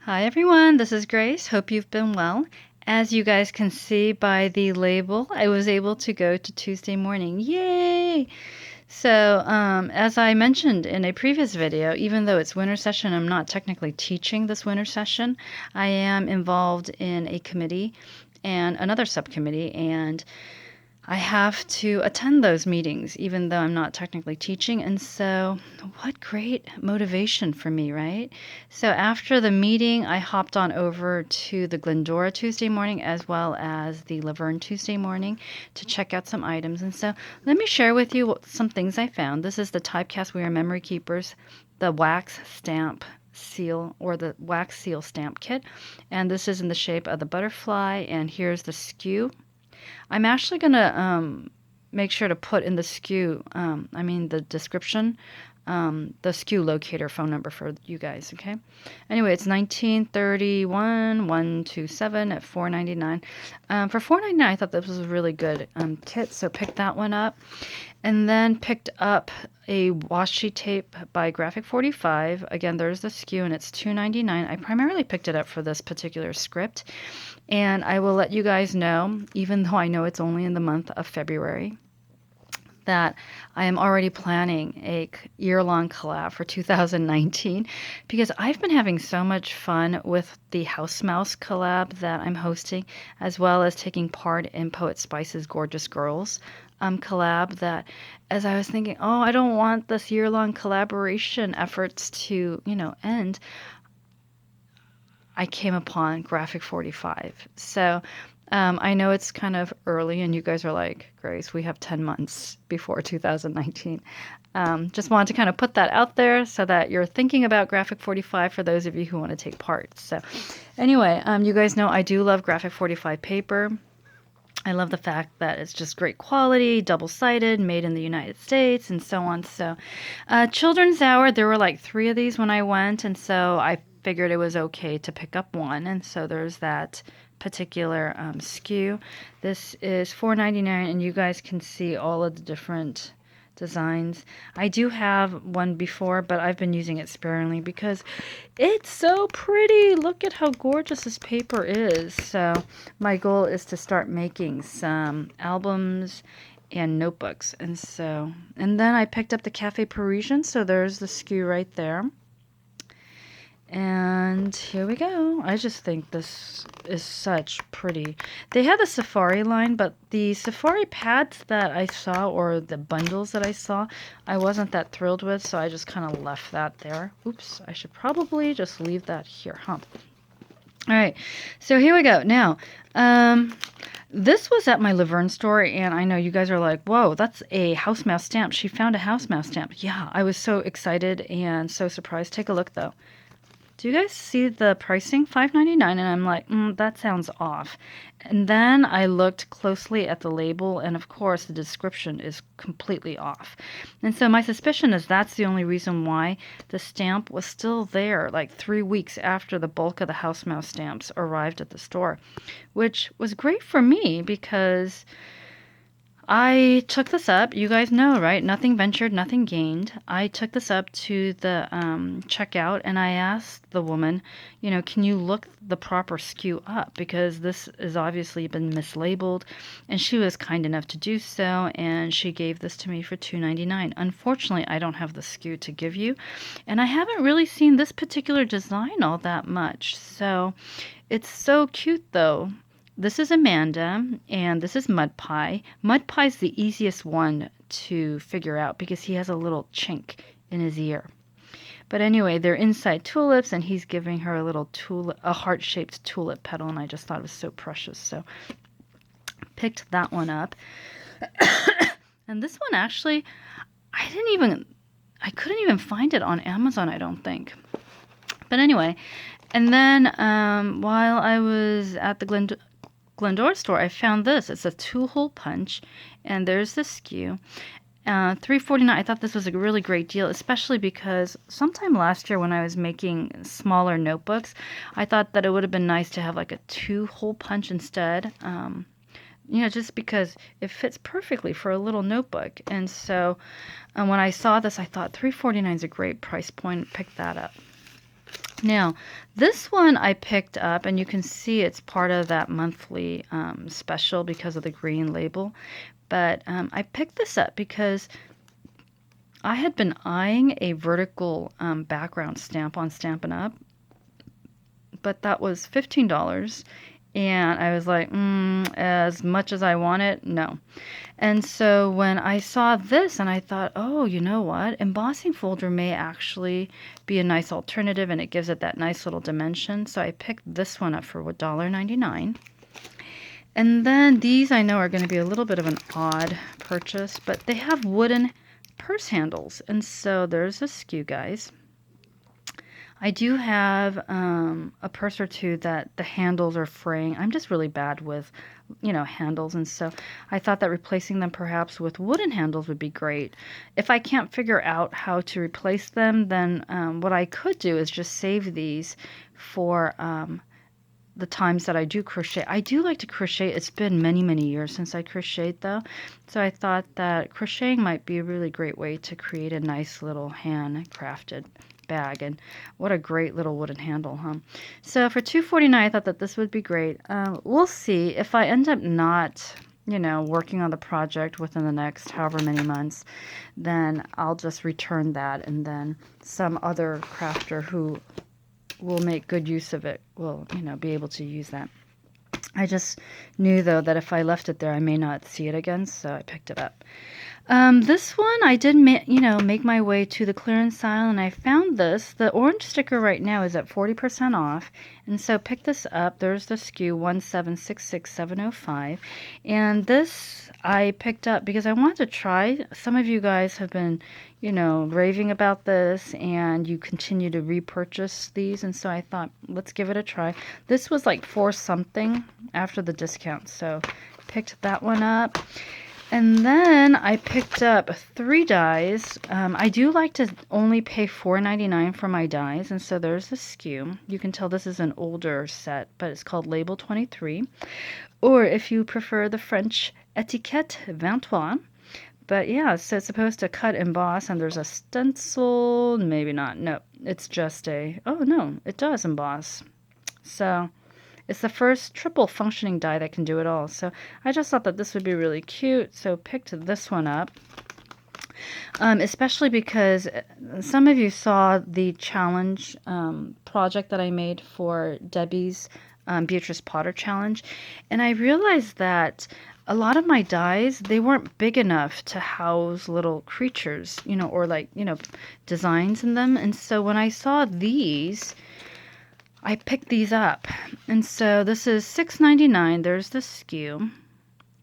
Hi everyone, this is Grace. Hope you've been well. As you guys can see by the label, I was able to go to Tuesday morning. Yay! So, as I mentioned in a previous video, even though it's winter session, I'm not technically teaching this winter session. I am involved in a committee and another subcommittee, and I have to attend those meetings, even though I'm not technically teaching. And so, what great motivation for me, right? So, after the meeting, I hopped on over to the Glendora Tuesday morning as well as the Laverne Tuesday morning to check out some items. And so, let me share with you some things I found. This is the Typecast We Are Memory Keepers, the wax stamp seal or the wax seal stamp kit. And this is in the shape of the butterfly. And here's the SKU. I'm actually going to make sure to put in the SKU, the description, the SKU Locator phone number for you guys, okay? Anyway, it's 1931 127 at $4.99. For $4.99, I thought this was a really good kit, so picked that one up. And then picked up a washi tape by Graphic 45. Again, there's the SKU, and it's $2.99. I primarily picked it up for this particular script. And I will let you guys know, even though I know it's only in the month of February, that I am already planning a year-long collab for 2019 because I've been having so much fun with the House Mouse collab that I'm hosting, as well as taking part in Poet Spice's Gorgeous Girls collab, that as I was thinking, oh, I don't want this year-long collaboration efforts to, end, I came upon Graphic 45. So I know it's kind of early, and you guys are like, Grace, we have 10 months before 2019. Just wanted to kind of put that out there so that you're thinking about Graphic 45 for those of you who want to take part. So anyway, you guys know I do love Graphic 45 paper. I love the fact that it's just great quality, double-sided, made in the United States, and so on. So Children's Hour, there were like 3 of these when I went, and so I figured it was okay to pick up one. And so there's that particular SKU. This is $4.99, and you guys can see all of the different designs. I do have one before, but I've been using it sparingly because it's so pretty. Look at how gorgeous this paper is. So my goal is to start making some albums and notebooks. And then I picked up the Cafe Parisian, so there's the SKU right there. And here we go. I just think this is such pretty. They had the Safari line, but the Safari pads that I saw, or the bundles that I saw, I wasn't that thrilled with, so I just kind of left that there. Oops, I should probably just leave that here, huh? All right, so here we go. Now, this was at my Laverne store, and I know you guys are like, whoa, that's a house mouse stamp. She found a house mouse stamp. Yeah, I was so excited and so surprised. Take a look, though. Do you guys see the pricing? $5.99, and I'm like, that sounds off. And then I looked closely at the label, and of course the description is completely off. And so my suspicion is that's the only reason why the stamp was still there like 3 weeks after the bulk of the House Mouse stamps arrived at the store, which was great for me because I took this up. You guys know, right? Nothing ventured, nothing gained. I took this up to the checkout, and I asked the woman, can you look the proper SKU up? Because this has obviously been mislabeled. And she was kind enough to do so, and she gave this to me for $2.99. Unfortunately, I don't have the SKU to give you, and I haven't really seen this particular design all that much. So it's so cute, though. This is Amanda, and this is Mud Pie. Mud Pie's the easiest one to figure out because he has a little chink in his ear. But anyway, they're inside tulips, and he's giving her a little tulip, a heart-shaped tulip petal, and I just thought it was so precious. So picked that one up. And this one actually, I couldn't even find it on Amazon, I don't think. But anyway, and then while I was at the Glendora store, I found this. It's a 2-hole punch, and there's the SKU. $3.49. I thought this was a really great deal, especially because sometime last year when I was making smaller notebooks, I thought that it would have been nice to have like a 2-hole punch instead. Just because it fits perfectly for a little notebook. And so when I saw this, I thought $3.49 is a great price point. Pick that up. Now, this one I picked up, and you can see it's part of that monthly special because of the green label. But I picked this up because I had been eyeing a vertical background stamp on Stampin' Up, but that was $15. And I was like, as much as I want it, no. And so when I saw this and I thought, oh, you know what? Embossing folder may actually be a nice alternative and it gives it that nice little dimension. So I picked this one up for $1.99. And then these I know are going to be a little bit of an odd purchase, but they have wooden purse handles. And so there's a SKU, guys. I do have a purse or two that the handles are fraying. I'm just really bad with, handles. And so I thought that replacing them perhaps with wooden handles would be great. If I can't figure out how to replace them, then what I could do is just save these for the times that I do crochet. I do like to crochet. It's been many, many years since I crocheted though. So I thought that crocheting might be a really great way to create a nice little handcrafted bag. And what a great little wooden handle, huh? So for $2.49, I thought that this would be great. We'll see if I end up not working on the project within the next however many months, then I'll just return that, and then some other crafter who will make good use of it will, be able to use that. I just knew, though, that if I left it there, I may not see it again, so I picked it up. This one, I did, make my way to the clearance aisle, and I found this. The orange sticker right now is at 40% off, and so pick this up. There's the SKU 1766705, and this I picked up because I wanted to try. Some of you guys have been, raving about this, and you continue to repurchase these, and so I thought, let's give it a try. This was like $4 something after the discount, so picked that one up. And then I picked up 3 dies. I do like to only pay $4.99 for my dies, and so there's the SKU. You can tell this is an older set, but it's called Label 23. Or if you prefer the French Etiquette 23. But yeah, so it's supposed to cut and emboss, and there's a stencil. Maybe not. No, it's just oh no, it does emboss. So it's the first triple functioning die that can do it all. So I just thought that this would be really cute, so picked this one up. Especially because some of you saw the challenge project that I made for Debbie's Beatrice Potter challenge. And I realized that a lot of my dies, they weren't big enough to house little creatures, or designs in them. And so when I saw these, I picked these up. And so this is $6.99. There's the SKU.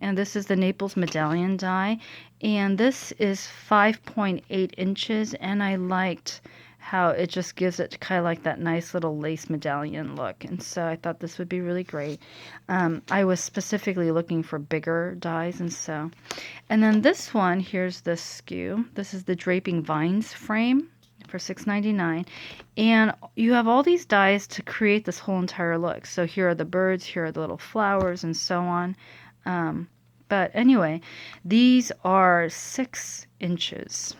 And this is the Naples Medallion die. And this is 5.8 inches. And I liked how it just gives it kind of like that nice little lace medallion look. And so I thought this would be really great. I was specifically looking for bigger dies. And then this one, here's the SKU. This is the Draping Vines frame for $6.99, and you have all these dies to create this whole entire look. So here are the birds, here are the little flowers, and so on. But anyway, these are 6 inches.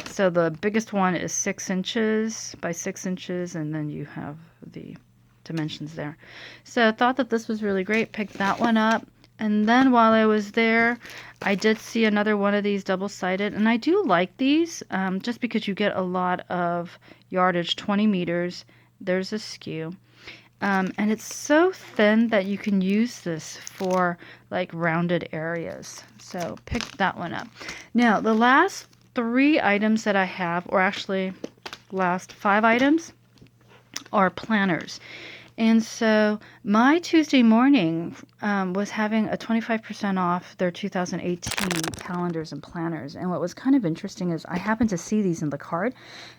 So the biggest one is 6 inches by 6 inches, and then you have the dimensions there. So I thought that this was really great. Picked that one up. And then while I was there, I did see another one of these double-sided, and I do like these just because you get a lot of yardage, 20 meters. There's a SKU. And it's so thin that you can use this for like rounded areas. So pick that one up. Now, the last 3 items that I have, or actually last 5 items, are planners. And so my Tuesday morning was having a 25% off their 2018 calendars and planners. And what was kind of interesting is I happened to see these in the cart,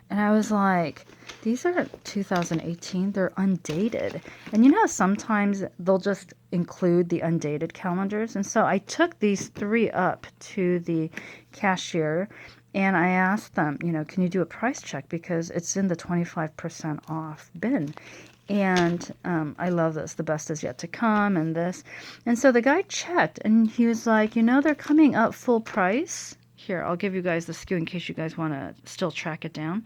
and I was like, these are 2018. They're undated. And you know how sometimes they'll just include the undated calendars? And so I took these 3 up to the cashier, and I asked them, can you do a price check? Because it's in the 25% off bin. And I love this. The best is yet to come, and this. And so the guy checked, and he was like, they're coming up full price. Here, I'll give you guys the SKU in case you guys want to still track it down.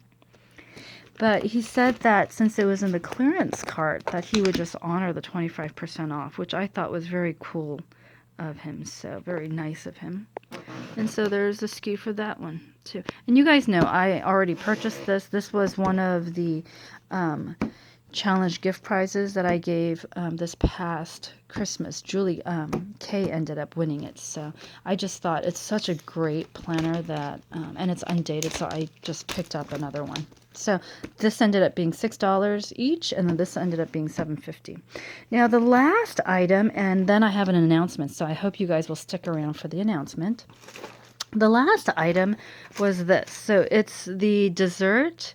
But he said that since it was in the clearance cart, that he would just honor the 25% off, which I thought was very cool of him. So very nice of him. And so there's a SKU for that one too. And you guys know I already purchased this. This was one of the challenge gift prizes that I gave this past Christmas. Julie Kay ended up winning it. So I just thought it's such a great planner that, and it's undated, so I just picked up another one. So this ended up being $6 each, and then this ended up being $7.50. Now the last item, and then I have an announcement, so I hope you guys will stick around for the announcement. The last item was this. So it's the dessert,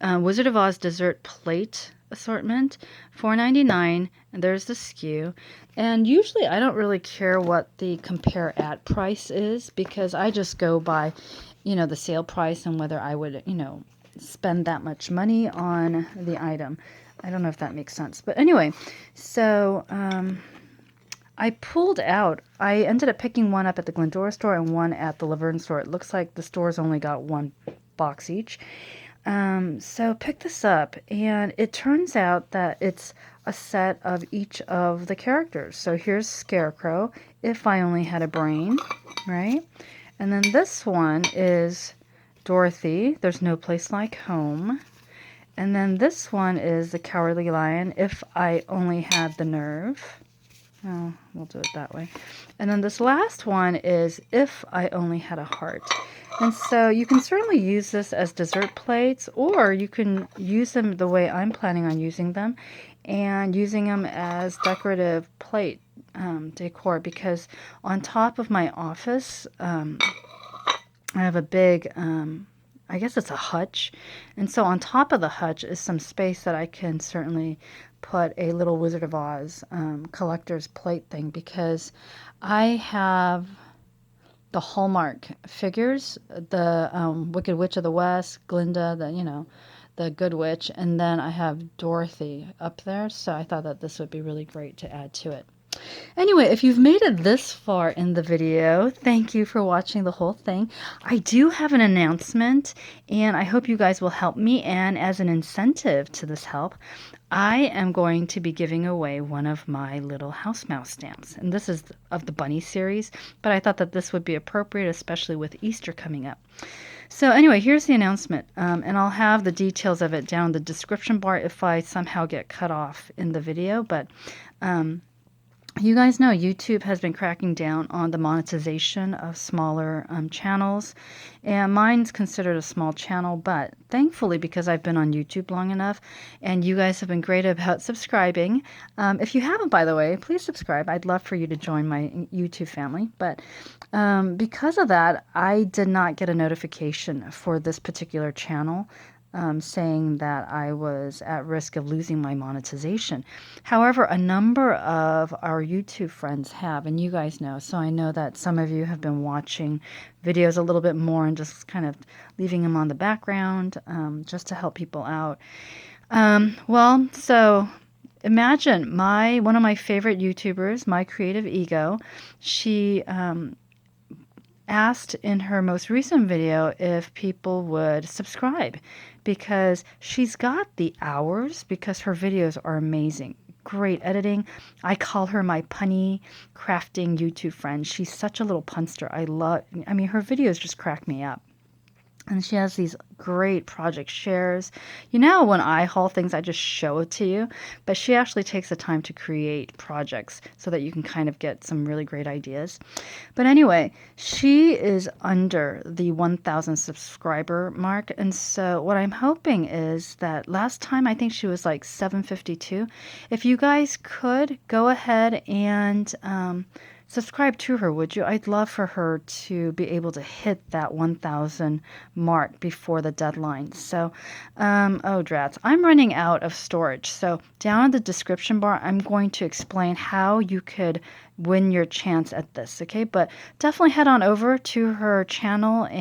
Wizard of Oz dessert plate assortment, $4.99, and there's the SKU. And usually I don't really care what the compare at price is, because I just go by, the sale price and whether I would, spend that much money on the item. I don't know if that makes sense. But anyway, so I pulled out, I ended up picking one up at the Glendora store and one at the Laverne store. It looks like the stores only got one box each. So pick this up, and it turns out that it's a set of each of the characters. So here's Scarecrow, If I Only Had a Brain, right? And then this one is Dorothy, There's No Place Like Home. And then this one is the Cowardly Lion, If I Only Had the Nerve. Oh, we'll do it that way. And then this last one is If I Only Had a Heart. And so you can certainly use this as dessert plates, or you can use them the way I'm planning on using them, and using them as decorative plate decor, because on top of my office, I have a big, I guess it's a hutch. And so on top of the hutch is some space that I can certainly put a little Wizard of Oz collector's plate thing, because I have the Hallmark figures, the Wicked Witch of the West, Glinda, the Good Witch, and then I have Dorothy up there. So I thought that this would be really great to add to it. Anyway, if you've made it this far in the video, thank you for watching the whole thing. I do have an announcement, and I hope you guys will help me. And as an incentive to this help, I am going to be giving away one of my little house mouse stamps. And this is of the bunny series, but I thought that this would be appropriate, especially with Easter coming up. So anyway, here's the announcement, and I'll have the details of it down in the description bar if I somehow get cut off in the video. But you guys know YouTube has been cracking down on the monetization of smaller channels, and mine's considered a small channel, but thankfully, because I've been on YouTube long enough, and you guys have been great about subscribing. If you haven't, by the way, please subscribe. I'd love for you to join my YouTube family, but because of that, I did not get a notification for this particular channel saying that I was at risk of losing my monetization. However, a number of our YouTube friends have, and you guys know, so I know that some of you have been watching videos a little bit more and just kind of leaving them on the background just to help people out. Well, so imagine one of my favorite YouTubers, My Creative Ego, she asked in her most recent video if people would subscribe, because she's got the hours, because her videos are amazing. Great editing. I call her my punny crafting YouTube friend. She's such a little punster. Her videos just crack me up. And she has these great project shares. When I haul things, I just show it to you. But she actually takes the time to create projects so that you can kind of get some really great ideas. But anyway, she is under the 1,000 subscriber mark. And so what I'm hoping is that last time I think she was like 752. If you guys could go ahead and subscribe to her, would you? I'd love for her to be able to hit that 1,000 mark before the deadline. So, oh drats, I'm running out of storage. So down in the description bar, I'm going to explain how you could win your chance at this, okay? But definitely head on over to her channel and